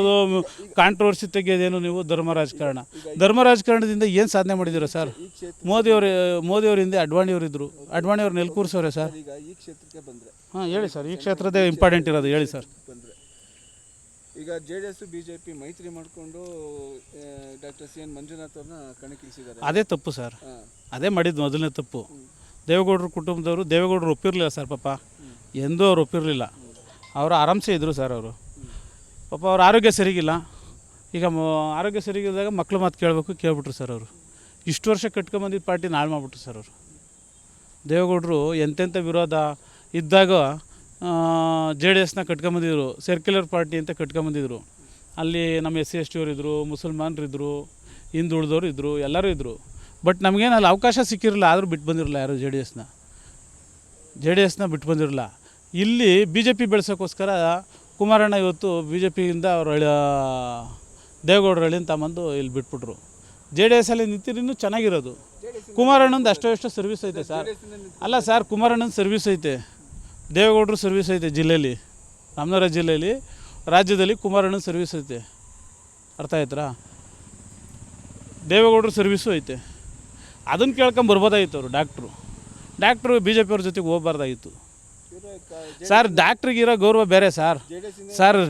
ಕಾಂಟ್ರವರ್ಸಿ ತೆಗೆಯೋದೇನು ನೀವು? ಧರ್ಮ ರಾಜಕಾರಣದಿಂದ ಏನು ಸಾಧನೆ ಮಾಡಿದ್ದೀರಾ ಸರ್? ಮೋದಿಯವ್ರ ಹಿಂದೆ ಅಡ್ವಾಣಿಯವರಿದ್ದರು, ಅಡ್ವಾಣಿಯವ್ರು ನೆಲ್ಕೂರ್ಸವ್ರೆ ಸರ್. ಈಗ ಈ ಕ್ಷೇತ್ರಕ್ಕೆ ಬಂದರೆ ಹಾಂ ಹೇಳಿ ಸರ್, ಈ ಕ್ಷೇತ್ರದೇ ಇಂಪಾರ್ಟೆಂಟ್ ಇರೋದು, ಹೇಳಿ ಸರ್. ಬಂದರೆ ಈಗ JDS BJP ಮೈತ್ರಿ ಮಾಡಿಕೊಂಡು ಡಾಕ್ಟರ್ CN ಮಂಜುನಾಥ್ ಅವ್ರನ್ನ ಕಣಕ್ಕಿಳಿಸಿದ್ದಾರೆ. ಅದೇ ತಪ್ಪು ಸರ್, ಅದೇ ಮಾಡಿದ್ದು ಮೊದಲನೇ ತಪ್ಪು. ದೇವೇಗೌಡರ ಕುಟುಂಬದವರು, ದೇವೇಗೌಡರು ಒಪ್ಪಿರಲಿಲ್ಲ ಸರ್ ಪಾಪ, ಎಂದೂ ಅವ್ರು ಒಪ್ಪಿರಲಿಲ್ಲ. ಅವರು ಆರಾಮ್ಸೆ ಇದ್ದರು ಸರ್. ಅವರು ಪಾಪ ಅವ್ರ ಆರೋಗ್ಯ ಸರಿಗಿಲ್ಲ. ಈಗ ಆರೋಗ್ಯ ಸರಿಗಿದ್ದಾಗ ಮಕ್ಳು ಮಾತು ಕೇಳ್ಬಿಟ್ರು ಸರ್. ಅವರು ಇಷ್ಟು ವರ್ಷ ಕಟ್ಕೊಂಬಂದಿದ್ದ ಪಾರ್ಟಿನ ಹಾಳು ಮಾಡಿಬಿಟ್ರು ಸರ್ ಅವರು. ದೇವೇಗೌಡರು ಎಂತೆಂಥ ವಿರೋಧ ಇದ್ದಾಗ JDSನ ಕಟ್ಕೊಂಬಂದಿದ್ರು, ಸರ್ಕ್ಯುಲರ್ ಪಾರ್ಟಿ ಅಂತ ಕಟ್ಕೊಂಬಂದಿದ್ರು. ಅಲ್ಲಿ ನಮ್ಮ SC ST ಅವರಿದ್ದರು, ಮುಸಲ್ಮಾನರಿದ್ದರು, ಹಿಂದುಳಿದವರು ಇದ್ದರು, ಎಲ್ಲರೂ ಇದ್ದರು. ಬಟ್ ನಮಗೇನು ಅಲ್ಲಿ ಅವಕಾಶ ಸಿಕ್ಕಿರಲಿಲ್ಲ, ಆದರೂ ಬಿಟ್ಟು ಬಂದಿರಲಿಲ್ಲ ಯಾರು JDSನ ಬಿಟ್ಟು ಬಂದಿರಲಿಲ್ಲ. ಇಲ್ಲಿ BJP ಬೆಳೆಸೋಕ್ಕೋಸ್ಕರ ಕುಮಾರಣ್ಣ ಇವತ್ತು BJPಯಿಂದ ಅವರು ದೇವೇಗೌಡರ ಹಳ್ಳಿನ ತಗೊಂಬಂದು ಇಲ್ಲಿ ಬಿಟ್ಬಿಟ್ರು. JDSಲ್ಲಿ ನಿಂತಿರಿನ್ನೂ ಚೆನ್ನಾಗಿರೋದು. ಕುಮಾರಣ್ಣಂದು ಅಷ್ಟೋ ಸರ್ವಿಸ್ ಐತೆ ಸರ್. ಅಲ್ಲ ಸರ್, ಕುಮಾರಣ್ಣನ ಸರ್ವಿಸ್ ಐತೆ, ದೇವೇಗೌಡರು ಸರ್ವಿಸ್ ಐತೆ ಜಿಲ್ಲೆಯಲ್ಲಿ, ರಾಮನಗರ ಜಿಲ್ಲೆಯಲ್ಲಿ, ರಾಜ್ಯದಲ್ಲಿ ಕುಮಾರಣ್ಣನ ಸರ್ವಿಸ್ ಐತೆ. ಅರ್ಥ ಆಯ್ತಾ? ದೇವೇಗೌಡರು ಸರ್ವಿಸು ಐತೆ. ಅದನ್ನು ಕೇಳ್ಕೊಂಬರ್ಬೋದಾಗಿತ್ತು ಅವರು. ಡಾಕ್ಟ್ರು BJP ಅವ್ರ ಜೊತೆಗೆ ಹೋಗ್ಬಾರ್ದಾಗಿತ್ತು ಸರ್. ಡಾಕ್ಟ್ರಿಗಿರೋ ಗೌರವ ಬೇರೆ ಸರ್.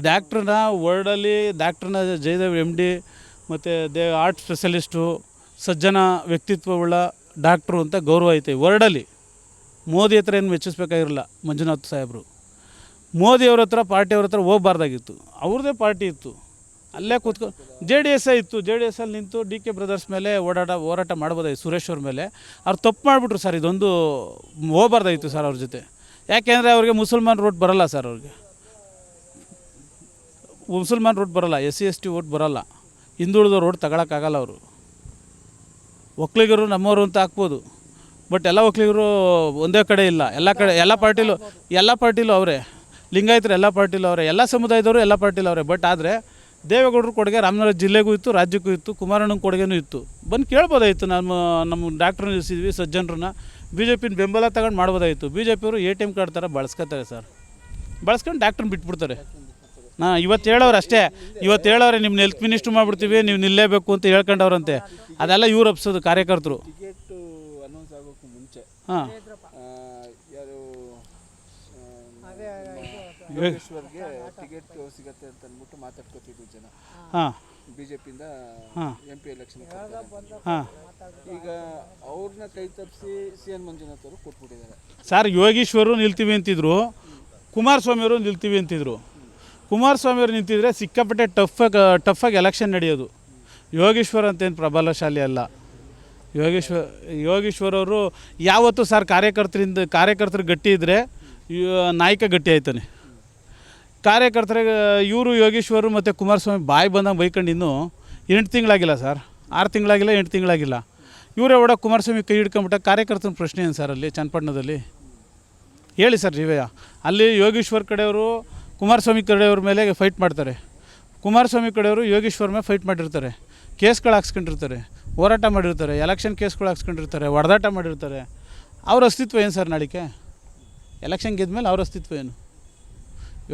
ಡಾಕ್ಟ್ರನ್ನ ವರ್ಲ್ಡಲ್ಲಿ ಡಾಕ್ಟ್ರನ್ನ ಜಯದೇವ್ MD ಮತ್ತು ಆರ್ಟ್ ಸ್ಪೆಷಲಿಸ್ಟು, ಸಜ್ಜನ ವ್ಯಕ್ತಿತ್ವವುಳ್ಳ ಡಾಕ್ಟ್ರು ಅಂತ ಗೌರವ ಐತೆ ವರ್ಲ್ಡಲ್ಲಿ. ಮೋದಿ ಹತ್ರ ಏನು ಮೆಚ್ಚಿಸ್ಬೇಕಾಗಿರಲಿಲ್ಲ ಮಂಜುನಾಥ್ ಸಾಹೇಬರು. ಮೋದಿಯವ್ರ ಹತ್ರ, ಪಾರ್ಟಿಯವ್ರ ಹತ್ರ ಹೋಗ್ಬಾರ್ದಾಗಿತ್ತು. ಅವ್ರದ್ದೇ ಪಾರ್ಟಿ ಇತ್ತು, ಅಲ್ಲೇ ಕೂತ್ಕೊಂಡು JDS ಇತ್ತು. JDSಲ್ಲಿ ನಿಂತು DK ಬ್ರದರ್ಸ್ ಮೇಲೆ ಹೋರಾಟ ಮಾಡ್ಬೋದಾಗಿತ್ತು, ಸುರೇಶ್ ಅವ್ರ ಮೇಲೆ. ಅವ್ರು ತಪ್ಪು ಮಾಡಿಬಿಟ್ರು ಸರ್. ಇದೊಂದು ಹೋಗ್ಬಾರ್ದಾಗಿತ್ತು ಸರ್ ಅವ್ರ ಜೊತೆ. ಯಾಕೆಂದರೆ ಅವ್ರಿಗೆ ಮುಸಲ್ಮಾನ್ ರೋಡ್ ಬರೋಲ್ಲ ಸರ್. ಅವ್ರಿಗೆ ಮುಸಲ್ಮಾನ್ ರೋಡ್ ಬರೋಲ್ಲ, SC ST ಓಟ್ ಬರೋಲ್ಲ, ಹಿಂದುಳಿದ ರೋಡ್ ತಗೊಳಕ್ಕಾಗಲ್ಲ. ಅವರು ಒಕ್ಕಲಿಗರು ನಮ್ಮವರು ಅಂತ ಹಾಕ್ಬೋದು, ಬಟ್ ಎಲ್ಲ ಒಕ್ಕಲಿಗರು ಒಂದೇ ಕಡೆ ಇಲ್ಲ. ಎಲ್ಲ ಪಾರ್ಟಿಲೂ ಅವರೇ, ಲಿಂಗಾಯತರು ಎಲ್ಲ ಪಾರ್ಟಿಲೂ ಅವರೇ, ಎಲ್ಲ ಸಮುದಾಯದವರು ಎಲ್ಲ ಪಾರ್ಟಿಲೂ ಅವರೇ. ಬಟ್ ಆದರೆ ದೇವೇಗೌಡರ ಕೊಡುಗೆ ರಾಮನಗರ ಜಿಲ್ಲೆಗೂ ಇತ್ತು, ರಾಜ್ಯಕ್ಕೂ ಇತ್ತು, ಕುಮಾರಣ್ಣನ ಕೊಡುಗೆನೂ ಇತ್ತು. ಬಂದು ಕೇಳ್ಬೋದಾಯಿತು. ನಮ್ಮ ಡಾಕ್ಟ್ರನ್ನ ನಿಲ್ಲಿಸಿದ್ವಿ, ಸಜ್ಜನರನ್ನ, BJPನ ಬೆಂಬಲ ತಗೊಂಡು ಮಾಡ್ಬೋದಾಯಿತು. BJP ಅವರು ATM ಕಾರ್ಡ್ ಥರ ಬಳಸ್ಕೊತಾರೆ ಸರ್. ಬಳಸ್ಕೊಂಡು ಡಾಕ್ಟ್ರನ್ನ ಬಿಟ್ಬಿಡ್ತಾರೆ. ಇವತ್ತು ಹೇಳೋರು ಅಷ್ಟೇ, ನಿಮ್ಮ ಹೆಲ್ತ್ ಮಿನಿಸ್ಟ್ರು ಮಾಡ್ಬಿಡ್ತೀವಿ, ನೀವು ನಿಲ್ಲೇಬೇಕು ಅಂತ ಹೇಳ್ಕೊಂಡವ್ರಂತೆ. ಅದೆಲ್ಲ ಇವ್ರು ಅಪ್ಸೋದು ಕಾರ್ಯಕರ್ತರು. ಟಿಕೆಟ್ ಅನೌನ್ಸ್ ಆಗೋಕ್ಕೂ ಮುಂಚೆ ಹಾಂ, ಯಾರು ಯೋಗೇಶ್ವರ್ಗೆ ಟಿಕೆಟ್ ಸಿಗತ್ತೆ ಅಂತ ಅಂದ್ಬಿಟ್ಟು ಮಾತಾಡ್ಕೋತಿದ್ರು ಜನ. ಹಾಂ, BJPಯಿಂದ MP ಎಲೆಕ್ಷನ್. ಹಾಂ, ಈಗ ಅವ್ರನ್ನ ಕೈ ತಪ್ಪಿಸಿ CN ಮಂಜುನಾಥ್ ಅವರು ಕೊಟ್ಬಿಟ್ಟಿದ್ದಾರೆ ಸರ್. ಯೋಗೇಶ್ವರು ನಿಲ್ತೀವಿ ಅಂತಿದ್ರು, ಕುಮಾರಸ್ವಾಮಿಯವರು ನಿಲ್ತೀವಿ ಅಂತಿದ್ರು. ಕುಮಾರಸ್ವಾಮಿಯವರು ನಿಂತಿದ್ರೆ ಸಿಕ್ಕಾಪಟ್ಟೆ ಟಫಾಗಿ ಎಲೆಕ್ಷನ್ ನಡೆಯೋದು. ಯೋಗೇಶ್ವರ್ ಅಂತೇನು ಪ್ರಬಲಶಾಲಿ ಅಲ್ಲ. ಯೋಗೇಶ್ವರವರು ಯಾವತ್ತೂ ಸರ್ ಕಾರ್ಯಕರ್ತರು ಗಟ್ಟಿ ಇದ್ದರೆ ನಾಯಕ ಗಟ್ಟಿ ಆಯ್ತಾನೆ. ಕಾರ್ಯಕರ್ತರಿಗೆ ಇವರು ಯೋಗೇಶ್ವರು ಮತ್ತು ಕುಮಾರಸ್ವಾಮಿ ಬಾಯಿ ಬಂದಂಗೆ ಬೈಕೊಂಡು ಇನ್ನೂ 8 ತಿಂಗಳಾಗಿಲ್ಲ ಸರ್, 6 ತಿಂಗಳಾಗಿಲ್ಲ, 8 ತಿಂಗಳಾಗಿಲ್ಲ. ಇವರೇ ಕುಮಾರಸ್ವಾಮಿ ಕೈ ಹಿಡ್ಕೊಂಬಿಟ್ಟ. ಕಾರ್ಯಕರ್ತನ ಪ್ರಶ್ನೆ ಏನು ಸರ್ ಅಲ್ಲಿ ಚನ್ನಪಟ್ಟಣದಲ್ಲಿ? ಹೇಳಿ ಸರ್ ನೀವೇ. ಅಲ್ಲಿ ಯೋಗೇಶ್ವರ್ ಕಡೆಯವರು ಕುಮಾರಸ್ವಾಮಿ ಕಡೆಯವ್ರ ಮೇಲೆ ಫೈಟ್ ಮಾಡ್ತಾರೆ, ಕುಮಾರಸ್ವಾಮಿ ಕಡೆಯವರು ಯೋಗೇಶ್ವರ್ ಮೇಲೆ ಫೈಟ್ ಮಾಡಿರ್ತಾರೆ, ಕೇಸ್ಗಳು ಹಾಕ್ಸ್ಕೊಂಡಿರ್ತಾರೆ, ಹೋರಾಟ ಮಾಡಿರ್ತಾರೆ, ಎಲೆಕ್ಷನ್ ಕೇಸ್ಗಳು ಹಾಕ್ಸ್ಕೊಂಡಿರ್ತಾರೆ, ಹೊಡೆದಾಟ ಮಾಡಿರ್ತಾರೆ. ಅವ್ರ ಅಸ್ತಿತ್ವ ಏನು ಸರ್? ನಾಳಿಕೆ ಎಲೆಕ್ಷನ್ ಗೆದ್ಮೇಲೆ ಅವ್ರ ಅಸ್ತಿತ್ವ ಏನು?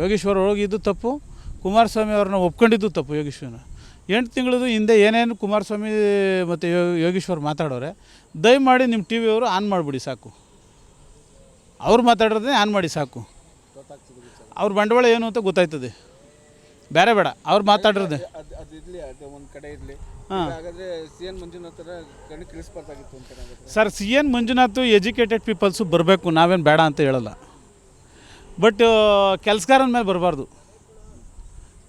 ಯೋಗೇಶ್ವರ್ ಹೋಗಿದ್ದು ತಪ್ಪು, ಕುಮಾರಸ್ವಾಮಿ ಅವ್ರನ್ನ ಒಪ್ಕೊಂಡಿದ್ದು ತಪ್ಪು. ಯೋಗೇಶ್ವರನ 8 ತಿಂಗಳದು ಹಿಂದೆ ಏನೇನು ಕುಮಾರಸ್ವಾಮಿ ಮತ್ತು ಯೋಗೇಶ್ವರ್ ಮಾತಾಡೋರೆ, ದಯಮಾಡಿ ನಿಮ್ಮ TV ಅವರು ಆನ್ ಮಾಡಿಬಿಡಿ ಸಾಕು. ಅವ್ರು ಮಾತಾಡೋದೇ ಆನ್ ಮಾಡಿ ಸಾಕು. ಗೊತ್ತಾಗ್ತದೆ ವಿಚಾರ. ಅವ್ರ ಬಂಡವಾಳ ಏನು ಅಂತ ಗೊತ್ತಾಯ್ತದೆ. ಬೇರೆ ಬೇಡ ಅವ್ರು ಮಾತಾಡಿರೋದೆ ಅದು ಇರಲಿ, ಅದು ಒಂದು ಕಡೆ ಇರಲಿ. ಹಾಂ, ಹಾಗಾದರೆ CN ಮಂಜುನಾಥ್ ಕಣ್ಣು ಕಿಳಿಸ್ಬಾರ್ದಾಗಿತ್ತು ಅಂತ ಏನಾಗುತ್ತೆ sir CN Manjunath educated peoples ಬರಬೇಕು, ನಾವೇನು ಬೇಡ ಅಂತ ಹೇಳಲ್ಲ. ಬಟ್ ಕೆಲಸಗಾರನ ಮೇಲೆ ಬರಬಾರ್ದು,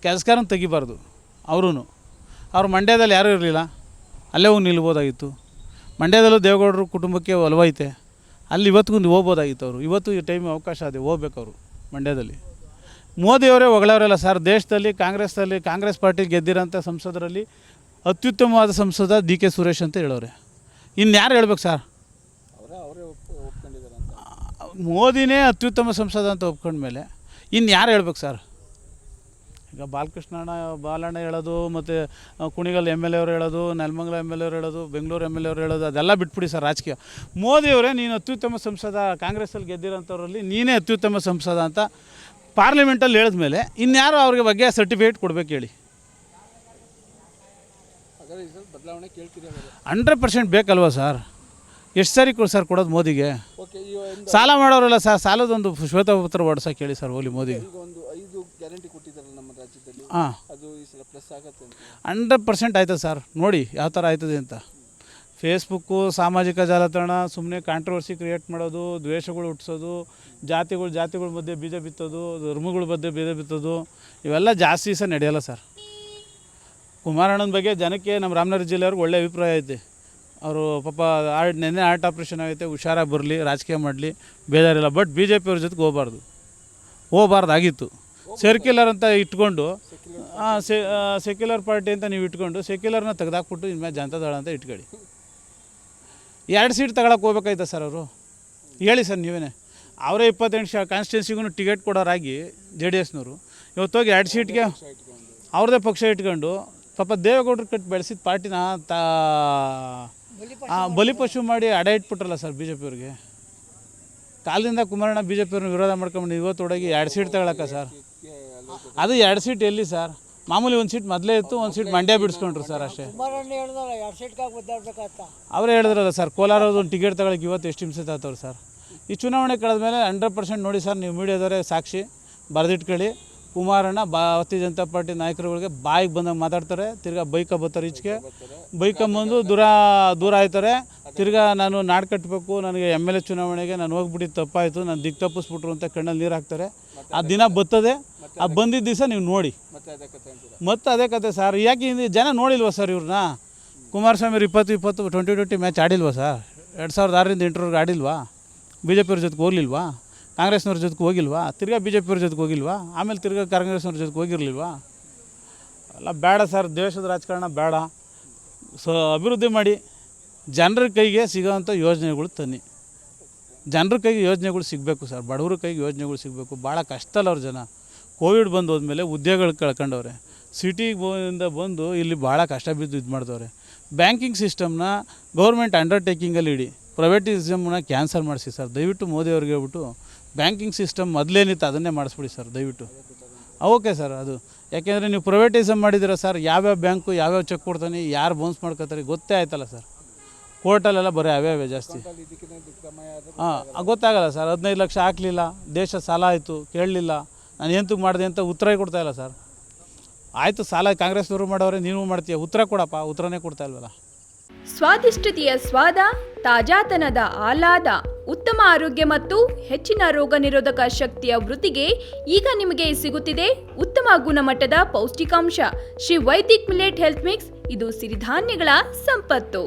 ಕೆಲಸಗಾರನ ತೆಗಿಬಾರ್ದು. ಅವ್ರು ಮಂಡ್ಯದಲ್ಲಿ ಯಾರೂ ಇರಲಿಲ್ಲ, ಅಲ್ಲೇ ಹೋಗಿ ನಿಲ್ಬೋದಾಗಿತ್ತು. ಮಂಡ್ಯದಲ್ಲೂ ದೇವೇಗೌಡರು ಕುಟುಂಬಕ್ಕೆ ಒಲವೈತೆ, ಅಲ್ಲಿ ಇವತ್ತಿಗೂ ಹೋಗ್ಬೋದಾಗಿತ್ತು. ಅವರು ಇವತ್ತು ಈ ಟೈಮ್ ಅವಕಾಶ ಇದೆ, ಹೋಗ್ಬೇಕು ಅವರು ಮಂಡ್ಯದಲ್ಲಿ. ಮೋದಿಯವರೇ ಹೊಗಳವರೆಲ್ಲ ಸರ್. ದೇಶದಲ್ಲಿ ಕಾಂಗ್ರೆಸ್ ಪಾರ್ಟಿ ಗೆದ್ದಿರೋಂಥ ಸಂಸದರಲ್ಲಿ ಅತ್ಯುತ್ತಮವಾದ ಸಂಸದ DK ಸುರೇಶ್ ಅಂತ ಹೇಳೋರೆ. ಇನ್ಯಾರು ಹೇಳ್ಬೇಕು ಸರ್? ಅವರೇ ಒಪ್ಕೊಂಡಿದ್ದಾರೆ ಅಂತ. ಮೋದಿನೇ ಅತ್ಯುತ್ತಮ ಸಂಸದ ಅಂತ ಒಪ್ಕೊಂಡ್ಮೇಲೆ ಇನ್ಯಾರು ಹೇಳ್ಬೇಕು ಸರ್? ಈಗ ಬಾಲಣ್ಣ ಹೇಳೋದು, ಮತ್ತು ಕುಣಿಗಲ್ MLA ಅವರು ಹೇಳೋದು, ನೆಲಮಂಗಲ MLA ಅವರು ಹೇಳೋದು, ಬೆಂಗಳೂರು MLA ಅವರು ಹೇಳೋದು, ಅದೆಲ್ಲ ಬಿಟ್ಬಿಡಿ ಸರ್ ರಾಜಕೀಯ. ಮೋದಿಯವರೇ ನೀನು ಅತ್ಯುತ್ತಮ ಸಂಸದ, ಕಾಂಗ್ರೆಸ್ಸಲ್ಲಿ ಗೆದ್ದಿರೋಂಥವ್ರಲ್ಲಿ ನೀನೇ ಅತ್ಯುತ್ತಮ ಸಂಸದ ಅಂತ ಪಾರ್ಲಿಮೆಂಟಲ್ಲಿ ಹೇಳಿದ್ಮೇಲೆ ಇನ್ಯಾರು ಅವ್ರಿಗೆ ಬಗ್ಗೆ ಸರ್ಟಿಫಿಕೇಟ್ ಕೊಡ್ಬೇಕು ಹೇಳಿ? ಹಾಗಾದ್ರೆ ಈ ಸಲ ಬದಲಾವಣೆ ಕೇಳ್ತಿದ್ದಾರೆ. 100% ಬೇಕಲ್ವ ಸರ್? ಎಷ್ಟು ಸಾರಿ ಸರ್ ಕೊಡೋದು ಮೋದಿಗೆ? ಓಕೆ, ಸಾಲ ಮಾಡೋರಲ್ಲ ಸರ್, ಸಾಲದೊಂದು ಶ್ವೇತಪತ್ರ ಹೊಡ್ಸೋಕೆ ಹೇಳಿ ಸರ್ ಹೋಲಿ ಮೋದಿಗೆ. ಈಗ ಒಂದು 5 ಗ್ಯಾರಂಟಿ ಕೊಟ್ಟಿದ್ದಾರೆ ನಮ್ಮ ರಾಜ್ಯದಲ್ಲಿ. ಹಾಂ, ಅದು ಈ ಸಲ ಪ್ಲಸ್ ಆಗುತ್ತೆ ಅಂತ 100% ಆಯ್ತದೆ ಸರ್. ನೋಡಿ ಯಾವ ಥರ ಆಯ್ತದೆ ಅಂತ. ಫೇಸ್ಬುಕ್ಕು, ಸಾಮಾಜಿಕ ಜಾಲತಾಣ ಸುಮ್ಮನೆ ಕಾಂಟ್ರವರ್ಸಿ ಕ್ರಿಯೇಟ್ ಮಾಡೋದು, ದ್ವೇಷಗಳು ಹುಟ್ಟಿಸೋದು, ಜಾತಿಗಳ ಮಧ್ಯೆ ಬೀಜ ಬಿತ್ತೋದು, ಧರ್ಮಗಳ ಮಧ್ಯೆ ಬೀಜ ಬಿತ್ತೋದು, ಇವೆಲ್ಲ ಜಾಸ್ತಿ ಸಹ ನಡೆಯಲ್ಲ ಸರ್. ಕುಮಾರಣ್ಣನ ಬಗ್ಗೆ ಜನಕ್ಕೆ ನಮ್ಮ ರಾಮನಗರ ಜಿಲ್ಲೆಯವ್ರಿಗೆ ಒಳ್ಳೆ ಅಭಿಪ್ರಾಯ ಐತೆ. ಅವರು ಪಾಪ ನೆನ್ನೆ ಹಾರ್ಟ್ ಆಪ್ರೇಷನ್ ಆಗೈತೆ, ಹುಷಾರಾಗಿ ಬರಲಿ, ರಾಜಕೀಯ ಮಾಡಲಿ, ಬೇಜಾರಿಲ್ಲ. ಬಟ್ BJP ಅವ್ರ ಜೊತೆಗೆ ಹೋಗಬಾರ್ದಾಗಿತ್ತು. ಸರ್ಕ್ಯುಲರ್ ಅಂತ ಇಟ್ಕೊಂಡು, ಸೆಕ್ಯುಲರ್ ಪಾರ್ಟಿ ಅಂತ ನೀವು ಇಟ್ಕೊಂಡು ಸೆಕ್ಯುಲರ್ನ ತೆಗೆದಾಕ್ಬಿಟ್ಟು ಇನ್ಮೇಲೆ ಜನತಾದಳ ಅಂತ ಇಟ್ಕೊಳ್ಳಿ. 2 ಸೀಟ್ ತಗೊಳಕ್ಕೆ ಹೋಗ್ಬೇಕಾಯ್ತಾ ಸರ್ ಅವರು? ಹೇಳಿ ಸರ್ ನೀವೇ. ಅವರೇ 28 ಕಾನ್ಸ್ಟಿಟ್ಯೂನ್ಸಿಗೂ ಟಿಕೆಟ್ ಕೊಡೋರಾಗಿ JDSನವರು ಇವತ್ತೋಗಿ 2 ಸೀಟ್ಗೆ ಅವ್ರದ್ದೇ ಪಕ್ಷ ಇಟ್ಕೊಂಡು ಪಾಪ ದೇವೇಗೌಡರು ಕಟ್ಟಿ ಬೆಳೆಸಿದ ಪಾರ್ಟಿನ ಬಲಿಪಶು ಮಾಡಿ ಅಡ ಇಟ್ಬಿಟ್ರಲ್ಲ ಸರ್ BJP ಅವ್ರಿಗೆ. ಕಾಲದಿಂದ ಕುಮಾರಣ್ಣ BJP ಅವ್ರನ್ನ ವಿರೋಧ ಮಾಡ್ಕೊಂಡು ಇವತ್ತೊಳಗೆ 2 ಸೀಟ್ ತಗೊಳಕ್ಕ ಸರ್? ಅದು 2 ಸೀಟ್ ಎಲ್ಲಿ ಸರ್? ಮಾಮೂಲಿ 1 ಸೀಟ್ ಮೊದಲೇ ಇತ್ತು, 1 ಸೀಟ್ ಮಂಡ್ಯ ಬಿಡಿಸ್ಕೊಂಡ್ರು ಸರ್ ಅಷ್ಟೇ. ಅವರೇ ಹೇಳಿದ್ರಲ್ಲ ಸರ್, ಕೋಲಾರದ ಒಂದು ಟಿಕೆಟ್ ತಗೊಳಕ್ಕೆ ಇವತ್ತು ಎಷ್ಟು ಹಿಂಸೆ ತಾತವ್ರು ಸರ್. ಈ ಚುನಾವಣೆ ಕಳೆದ್ಮೇಲೆ 100% ನೋಡಿ ಸರ್, ನೀವು ಮೀಡಿಯಾದವರೇ ಸಾಕ್ಷಿ, ಬರೆದಿಟ್ಕೊಳ್ಳಿ. ಕುಮಾರಣ್ಣ ಭಾರತೀಯ ಜನತಾ ಪಾರ್ಟಿ ನಾಯಕರುಗಳಿಗೆ ಬಾಯಿಗೆ ಬಂದಾಗ ಮಾತಾಡ್ತಾರೆ, ತಿರ್ಗಾ ಬೈಕ ಬರ್ತಾರೆ, ಈಚೆಗೆ ಬೈಕಂಬಂದು ದೂರ ಆಯ್ತಾರೆ. ತಿರ್ಗಾ ನಾನು ನಾಡು ಕಟ್ಟಬೇಕು, ನನಗೆ MLA ಚುನಾವಣೆಗೆ ನಾನು ಹೋಗ್ಬಿಟ್ಟು ತಪ್ಪಾಯಿತು, ನಾನು ದಿಕ್ಕು ತಪ್ಪಿಸ್ಬಿಟ್ರು ಅಂತ ಕಣ್ಣಲ್ಲಿ ನೀರು ಹಾಕ್ತಾರೆ. ಆ ದಿನ ಬರ್ತದೆ, ಆ ಬಂದಿದ್ದ ದಿವಸ ನೀವು ನೋಡಿ ಮತ್ತೆ ಅದೇ ಕತೆ ಸರ್. ಯಾಕೆ ಜನ ನೋಡಿಲ್ವಾ ಸರ್ ಇವ್ರನ್ನ? ಕುಮಾರಸ್ವಾಮಿ 2020 ಮ್ಯಾಚ್ ಆಡಿಲ್ವಾ ಸರ್? 2006ರಿಂದ 8ರವರೆಗೆ ಆಡಿಲ್ವಾ? BJP ಅವ್ರ ಜೊತೆಗೆ ಹೋಗ್ಲಿಲ್ವಾ? ಕಾಂಗ್ರೆಸ್ನವ್ರ ಜೊತೆಗೆ ಹೋಗಿಲ್ವಾ? ತಿರ್ಗಾ BJP ಅವ್ರ ಜೊತೆಗೆ ಹೋಗಿಲ್ವಾ? ಆಮೇಲೆ ತಿರ್ಗಾ ಕಾಂಗ್ರೆಸ್ನವ್ರ ಜೊತೆಗೆ ಹೋಗಿರಲಿಲ್ವಾ? ಎಲ್ಲ ಬೇಡ ಸರ್, ದೇಶದ ರಾಜಕಾರಣ ಬೇಡ. ಅಭಿವೃದ್ಧಿ ಮಾಡಿ, ಜನರ ಕೈಗೆ ಸಿಗೋವಂಥ ಯೋಜನೆಗಳು ತನ್ನಿ. ಜನರ ಕೈಗೆ ಯೋಜನೆಗಳು ಸಿಗಬೇಕು ಸರ್, ಬಡವ್ರ ಕೈಗೆ ಯೋಜನೆಗಳು ಸಿಗಬೇಕು. ಭಾಳ ಕಷ್ಟಲ್ಲ ಅವ್ರ ಜನ. ಕೋವಿಡ್ ಬಂದು ಹೋದ್ಮೇಲೆ ಉದ್ಯೋಗಗಳು ಕಳ್ಕೊಂಡವ್ರೆ. ಸಿಟಿಯಿಂದ ಬಂದು ಇಲ್ಲಿ ಭಾಳ ಕಷ್ಟ ಬಿದ್ದು ಇದು ಮಾಡಿದವ್ರೆ. ಬ್ಯಾಂಕಿಂಗ್ ಸಿಸ್ಟಮ್ನ ಗೌರ್ಮೆಂಟ್ ಅಂಡರ್ಟೇಕಿಂಗಲ್ಲಿ ಇಡಿ, ಪ್ರೈವೇಟಿಸಮ್ನ ಕ್ಯಾನ್ಸಲ್ ಮಾಡಿಸಿ ಸರ್ ದಯವಿಟ್ಟು. ಮೋದಿಯವ್ರಿಗೆ ಹೇಳ್ಬಿಟ್ಟು ಬ್ಯಾಂಕಿಂಗ್ ಸಿಸ್ಟಮ್ ಮೊದಲೇನಿತ್ತು ಅದನ್ನೇ ಮಾಡಿಸ್ಬಿಡಿ ಸರ್ ದಯವಿಟ್ಟು. ಓಕೆ ಸರ್, ಅದು ಯಾಕೆಂದರೆ ನೀವು ಪ್ರೈವೇಟಿಸಮ್ ಮಾಡಿದ್ದೀರ ಸರ್, ಯಾವ್ಯಾವ ಬ್ಯಾಂಕು ಯಾವ್ಯಾವ ಚೆಕ್ ಕೊಡ್ತಾನೆ, ಯಾರು ಬೌನ್ಸ್ ಮಾಡ್ಕೋತಾರೆ ಗೊತ್ತೇ ಆಯ್ತಲ್ಲ ಸರ್. ಕೋರ್ಟಲ್ಲೆಲ್ಲ ಬರೀ ಅವೇ ಜಾಸ್ತಿ. ಗೊತ್ತಾಗಲ್ಲ ಸರ್. 15 ಲಕ್ಷ ಹಾಕಲಿಲ್ಲ, ದೇಶ ಸಾಲ ಆಯಿತು, ಕೇಳಲಿಲ್ಲ, ನಾನು ಎಂತಕ್ಕೆ ಮಾಡಿದೆ ಅಂತ ಉತ್ತರ ಕೊಡ್ತಾಯಿಲ್ಲ ಸರ್. ಆಯಿತು, ಸಾಲ ಕಾಂಗ್ರೆಸ್ನವರು ಮಾಡೋರೆ, ನೀವು ಮಾಡ್ತೀಯ, ಉತ್ತರ ಕೊಡಪ್ಪ, ಉತ್ತರನೇ ಕೊಡ್ತಾ ಇಲ್ವಲ್ಲ. ಸ್ವಾದಿಷ್ಟತೆಯ ಸ್ವಾದ, ತಾಜಾತನದ ಆಹ್ಲಾದ, ಉತ್ತಮ ಆರೋಗ್ಯ ಮತ್ತು ಹೆಚ್ಚಿನ ರೋಗ ನಿರೋಧಕ ಶಕ್ತಿಯ ವೃದ್ಧಿಗೆ ಈಗ ನಿಮಗೆ ಸಿಗುತ್ತಿದೆ ಉತ್ತಮ ಗುಣಮಟ್ಟದ ಪೌಷ್ಟಿಕಾಂಶ Shri Vaidik millet health mix. ಇದು ಸಿರಿಧಾನ್ಯಗಳ ಸಂಪತ್ತು.